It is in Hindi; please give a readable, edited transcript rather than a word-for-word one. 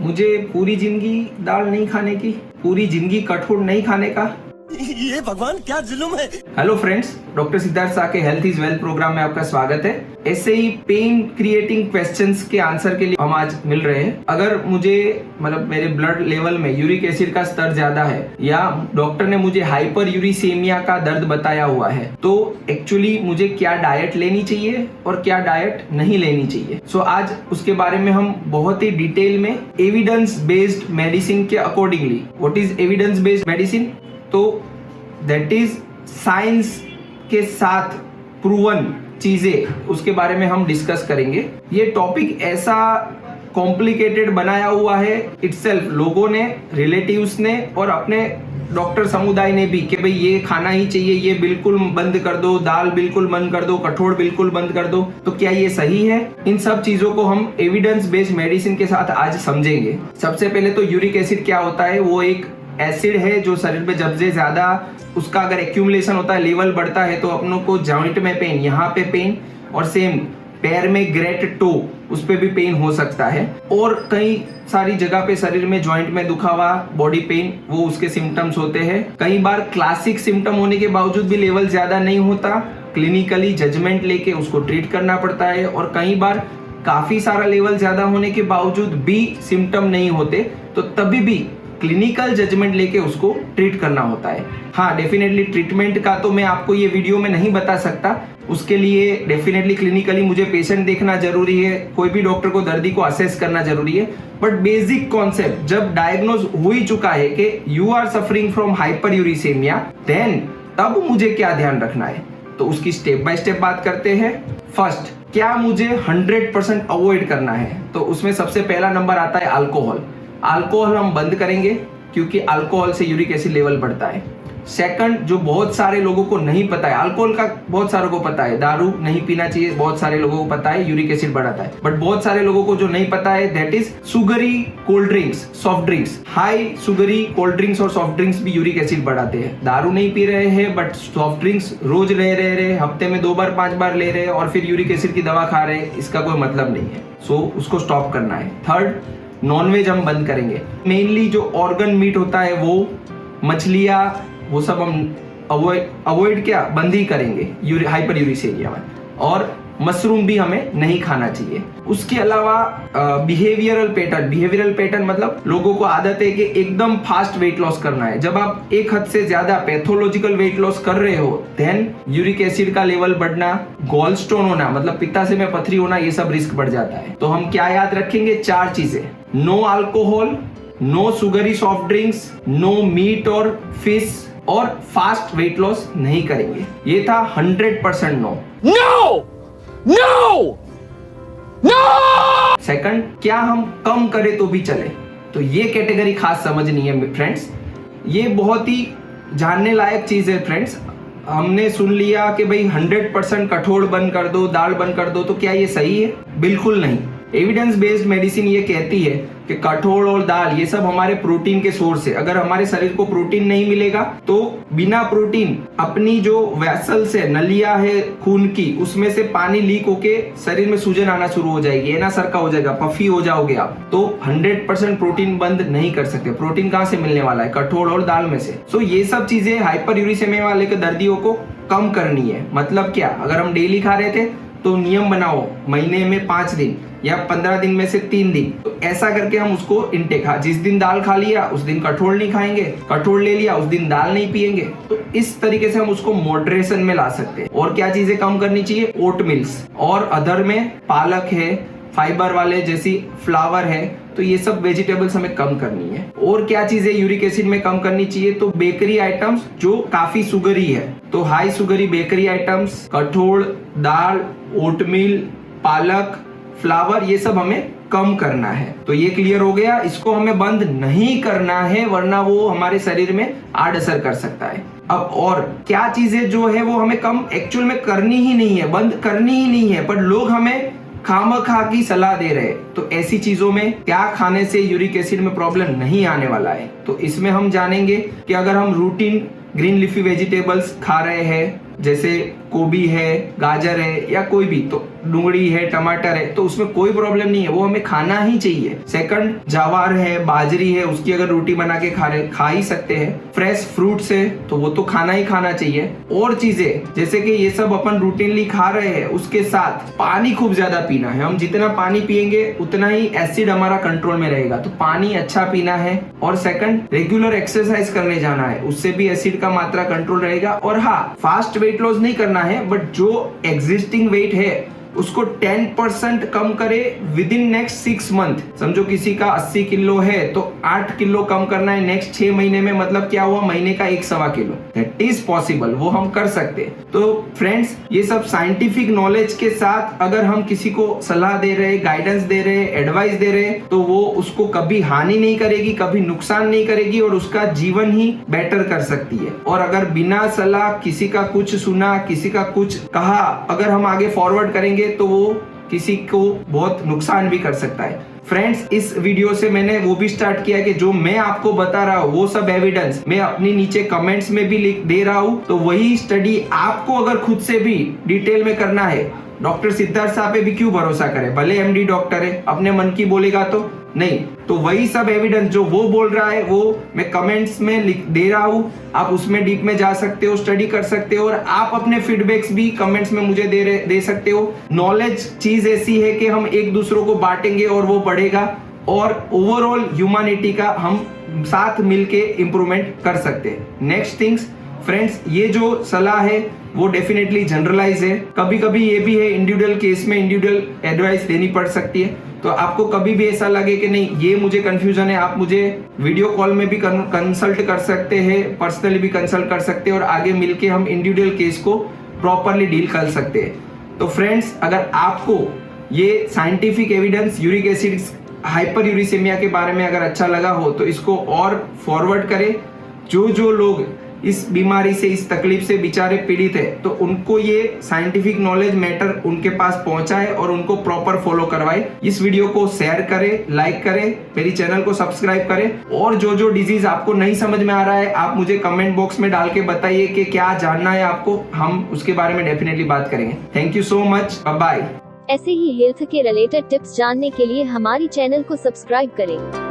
मुझे पूरी जिंदगी दाल नहीं खाने की, पूरी जिंदगी कठोर नहीं खाने का। ये भगवान क्या जुल्म है। Hello friends, doctor Siddharth Shah के हेल्थ इज वेल्थ प्रोग्राम में आपका स्वागत है। ऐसे ही पेन क्रिएटिंग क्वेश्चंस के आंसर के लिए हम आज मिल रहे हैं। अगर मुझे मेरे ब्लड लेवल में यूरिक एसिड का स्तर ज्यादा है या डॉक्टर ने मुझे हाइपर यूरिसेमिया का दर्द बताया हुआ है, तो एक्चुअली मुझे क्या डाइट लेनी चाहिए और क्या डाइट नहीं लेनी चाहिए। सो आज उसके बारे में हम बहुत ही डिटेल में एविडेंस बेस्ड मेडिसिन के accordingly, what is evidence based medicine, तो दैट इज साइंस के साथ प्रूवन चीजें, उसके बारे में हम डिस्कस करेंगे। ये टॉपिक ऐसा कॉम्प्लिकेटेड बनाया हुआ है इटसेल्फ, लोगों ने, रिलेटिव्स ने और अपने डॉक्टर समुदाय ने भी, कि भाई ये खाना ही चाहिए, ये बिल्कुल बंद कर दो, दाल बिल्कुल बंद कर दो, कठोर बिल्कुल बंद कर दो। तो क्या ये सही है? इन सब चीजों को हम एविडेंस बेस्ड मेडिसिन के साथ आज समझेंगे। सबसे पहले तो यूरिक एसिड क्या होता है? वो एक एसिड है जो शरीर में जब से ज्यादा उसका अगर एक्यूमुलेशन होता है, लेवल बढ़ता है, तो अपनों को जॉइंट में पेन, यहाँ पे पेन, और सेम पैर में ग्रेट टो, उस पे भी पेन हो सकता है, और कई सारी जगह पे शरीर में जॉइंट में दुखावा, बॉडी पेन, वो उसके सिम्टम्स होते हैं। कई बार क्लासिक सिम्टम होने के बावजूद भी लेवल ज्यादा नहीं होता, क्लिनिकली जजमेंट लेके उसको ट्रीट करना पड़ता है, और कई बार काफी सारा लेवल ज्यादा होने के बावजूद भी सिम्टम नहीं होते, तो तभी भी क्लिनिकल जजमेंट लेके उसको ट्रीट करना होता है। हाँ, डेफिनेटली ट्रीटमेंट का तो मैं आपको ये वीडियो में नहीं बता सकता, उसके लिए डेफिनेटली क्लिनिकली मुझे पेशेंट देखना जरूरी है, कोई भी डॉक्टर को दर्दी को असेस करना जरूरी है। बट बेसिक कॉन्सेप्ट जब डायग्नोज हो ही चुका है कि you are suffering from hyperuricemia, then तब मुझे क्या ध्यान रखना है, तो उसकी स्टेप बाय स्टेप बात करते हैं। फर्स्ट, क्या मुझे 100% अवॉइड करना है? तो उसमें सबसे पहला नंबर आता है अल्कोहल। अल्कोहल हम बंद करेंगे क्योंकि अल्कोहल से यूरिक एसिड लेवल बढ़ता है। सेकंड, जो बहुत सारे लोगों को नहीं पता है, अल्कोहल का बहुत सारों को पता है, दारू नहीं पीना चाहिए, बहुत सारे लोगों को पता है, यूरिक एसिड बढ़ाता है। बट बहुत सारे लोगों को जो नहीं पता है, that is sugary cold drinks, soft drinks. High sugary cold drinks और सॉफ्ट ड्रिंक्स भी यूरिक एसिड बढ़ाते हैं। दारू नहीं पी रहे हैं बट सॉफ्ट ड्रिंक्स रोज ले रहे, हफ्ते में 2 बार 5 बार ले रहे हैं और फिर यूरिक एसिड की दवा खा रहे हैं, इसका कोई मतलब नहीं है। सो उसको स्टॉप करना है। थर्ड, नॉनवेज हम बंद करेंगे। मेनली जो ऑर्गन मीट होता है, वो मछलियाँ, वो सब हम अवॉइड क्या, बंद ही करेंगे हाइपर यूरिसेमिया में। और मशरूम भी हमें नहीं खाना चाहिए। उसके अलावा बिहेवियरल पैटर्न मतलब लोगों को आदत है कि एकदम फास्ट वेट लॉस करना है। जब आप एक हद से ज्यादा पैथोलॉजिकल वेट लॉस कर रहे हो, देन यूरिक एसिड का लेवल बढ़ना, गॉल स्टोन होना मतलब पित्ताशय में पथरी होना, ये सब रिस्क बढ़ जाता है। तो हम क्या याद रखेंगे? 4 चीजें: no alcohol, no sugary soft drinks, no meat और फिश, और फास्ट वेट लॉस नहीं करेंगे। ये था 100% नो। सेकंड, क्या हम कम करें तो भी चले? तो ये कैटेगरी खास समझनी है फ्रेंड्स, ये बहुत ही जानने लायक चीज है फ्रेंड्स। हमने सुन लिया कि भाई 100% कठोर बंद कर दो, दाल बंद कर दो, तो क्या ये सही है? बिल्कुल नहीं। एविडेंस बेस्ड मेडिसिन ये कहती है कि कठोर और दाल ये सब हमारे प्रोटीन के सोर्स है। अगर हमारे शरीर को प्रोटीन नहीं मिलेगा तो बिना प्रोटीन अपनी जो वेसल्स है, नलियां है खून की, उसमें से पानी लीक होके शरीर में सूजन आना शुरू हो जाएगी, एना सरका हो जाएगा, पफी हो जाओगे आप। तो 100% प्रोटीन बंद नहीं कर सकते। प्रोटीन कहाँ से मिलने वाला है? कठोर और दाल में से। सो ये सब चीजें हाइपर यूरिसेमिया वाले के दर्दियों को कम करनी है। मतलब क्या, अगर हम डेली खा रहे थे तो नियम बनाओ, महीने में 5 दिन या 15 दिन में से 3 दिन, तो ऐसा करके हम उसको इनटेक, जिस दिन दाल खा लिया उस दिन कठोर नहीं खाएंगे, कठोर ले लिया उस दिन दाल नहीं पिएंगे। तो इस तरीके से हम उसको मॉडरेशन में ला सकते हैं। और क्या चीजें कम करनी चाहिए? ओट मिल्स, और अदर में पालक है, फाइबर वाले जैसी फ्लावर है, तो ये सब वेजिटेबल्स हमें कम करनी है। और क्या चीजें यूरिक एसिड में कम करनी चाहिए? तो बेकरी आइटम्स जो काफी सुगरी है, तो हाई सुगरी बेकरी आइटम्स, कठोर, दाल, ओटमील, पालक, फ्लावर, ये सब हमें कम करना है। तो ये क्लियर हो गया। इसको हमें बंद नहीं करना है, वरना वो हमारे शरीर में आड़ असर कर सकता है। अब और क्या चीजें जो है वो हमें कम एक्चुअल में करनी ही नहीं है, बंद करनी ही नहीं है, पर लोग हमें खामखा की सलाह दे रहे हैं। तो ऐसी चीजों में क्या खाने से यूरिक एसिड में प्रॉब्लम नहीं आने वाला है? तो इसमें हम जानेंगे कि अगर हम रूटीन ग्रीन लीफी वेजिटेबल्स खा रहे हैं, जैसे गोभी है, गाजर है या कोई भी, तो डुंगળી है, टमाटर है, तो उसमें कोई प्रॉब्लम नहीं है, वो हमें खाना ही चाहिए। सेकंड, जवार है, बाजरी है, उसकी अगर रोटी बना के खा ही सकते हैं। फ्रेश फ्रूट्स है तो वो तो खाना ही खाना चाहिए। और चीजें जैसे कि ये सब अपन रूटीनली खा रहे हैं, उसके साथ पानी खूब ज्यादा पीना है। हम जितना पानी पिएंगे उतना ही एसिड हमारा कंट्रोल में रहेगा, तो पानी अच्छा पीना है। और सेकंड, रेगुलर एक्सरसाइज करने जाना है, उससे भी एसिड का मात्रा कंट्रोल रहेगा। और हाँ, फास्ट वेट लॉस नहीं करना है, बट जो एग्जिस्टिंग वेट है उसको 10% कम करे विद इन नेक्स्ट 6 मंथ। समझो किसी का 80 किलो है तो 8 किलो कम करना है नेक्स्ट 6 महीने में, मतलब क्या हुआ, महीने का 1.25 किलो। दैट इज पॉसिबल, वो हम कर सकते हैं। तो फ्रेंड्स, ये सब साइंटिफिक नॉलेज के साथ अगर हम किसी को सलाह दे रहे, गाइडेंस दे रहे, एडवाइस दे रहे, तो वो उसको कभी हानि नहीं करेगी, कभी नुकसान नहीं करेगी और उसका जीवन ही बेटर कर सकती है। और अगर बिना सलाह किसी का कुछ सुना, किसी का कुछ कहा, अगर हम आगे फॉरवर्ड करेंगे तो वो किसी को बहुत नुकसान भी कर सकता है। फ्रेंड्स, इस वीडियो से मैंने वो भी स्टार्ट किया कि जो मैं आपको बता रहा हूँ वो सब एविडेंस मैं अपनी नीचे कमेंट्स में भी लिख दे रहा हूँ। तो वही स्टडी आपको अगर खुद से भी डिटेल में करना है, डॉक्टर सिद्धार्थ साहब पे भी क्यों भरोसा करें, भले एमडी डॉक्टर है, अपने मन की बोलेगा तो नहीं। तो वही सब एविडेंस जो वो बोल रहा है वो मैं कमेंट्स में लिख दे रहा हूँ, आप उसमें डीप में जा सकते हो, स्टडी कर सकते हो और आप अपने फीडबैक्स भी कमेंट्स में मुझे दे सकते हो। नॉलेज चीज ऐसी है कि हम एक दूसरों को बांटेंगे और वो बढ़ेगा और ओवरऑल ह्यूमैनिटी का हम साथ मिलके इंप्रूवमेंट कर सकते हैं। नेक्स्ट थिंग्स फ्रेंड्स, ये जो सलाह है वो डेफिनेटली जनरलाइज है। कभी कभी ये भी है इंडिविजुअल केस में इंडिविजुअल एडवाइस देनी पड़ सकती है। तो आपको कभी भी ऐसा लगे कि नहीं ये मुझे कंफ्यूजन है, आप मुझे वीडियो कॉल में भी कंसल्ट कर सकते हैं, पर्सनली भी कंसल्ट कर सकते हैं और आगे मिलके हम इंडिविजुअल केस को प्रॉपरली डील कर सकते हैं। तो फ्रेंड्स, अगर आपको ये scientific evidence uric acid hyperuricemia के बारे में अगर अच्छा लगा हो तो इसको और फॉरवर्ड करें। जो लोग इस बीमारी से, इस तकलीफ से बेचारे पीड़ित है, तो उनको ये साइंटिफिक नॉलेज मैटर उनके पास पहुंचाए और उनको प्रॉपर फॉलो करवाए। इस वीडियो को शेयर करें, लाइक करें, मेरी चैनल को सब्सक्राइब करें और जो डिजीज आपको नहीं समझ में आ रहा है आप मुझे कमेंट बॉक्स में डाल के बताइए कि क्या जानना है आपको, हम उसके बारे में डेफिनेटली बात करेंगे। Thank you so much, bye bye. ऐसे ही हेल्थ के रिलेटेड टिप्स जानने के लिए हमारी चैनल को सब्सक्राइब करें।